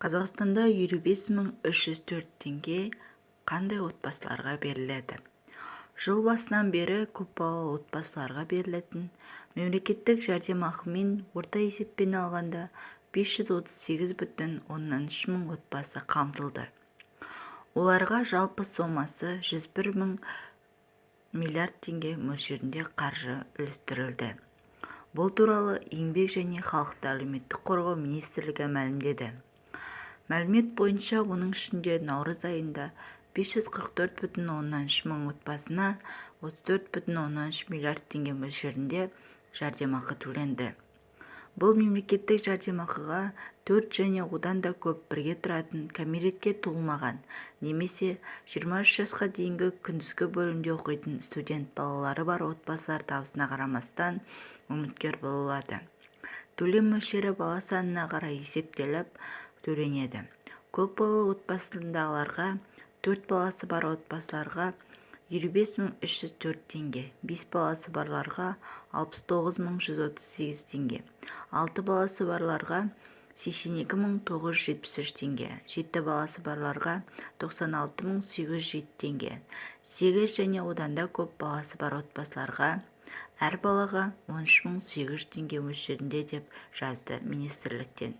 Қазақстанда 25.304 теңге қандай отбасыларға беріледі? Жыл басынан бері көпбалалы отбасыларға берілетін мемлекеттік жәрдемақымен орта есеппен алғанда 538,3 мың отбасы қамтылды. Оларға жалпы сомасы 101 миллиард теңге мөлшерінде қаржы үлестірілді. Бұл туралы Еңбек және халықты әлеуметтік қорғау министрлігі мәлімдеді. Мәлімет бойынша, оның ішінде наурыз айында 544,3 мың отбасына 34,3 миллиард теңге мөлшерінде жәрдемақы төленді. Бұл мемлекеттік жәрдемақыға 4 және одан да көп бірге тұратын кәмелетке толмаған немесе 23 жасқа дейінгі күндізгі бөлімде оқитын студент балалары бар отбасылар табысына қарамастан үміткер бола алады. Төлем мөлшері бала санына қарай есептеліп төленеді. Көпбалалы отбасындағыларға, 4 баласы бар отбасыларға 25.304 теңге, 5 баласы барларға 69.138 теңге, 6 баласы барларға 82.973 теңге, 7 баласы барларға 96.807 теңге, 8 және одан да көп баласы бар отбасыларға әр балаға 13.800 теңге мөлшерінде деп жазды министрліктен.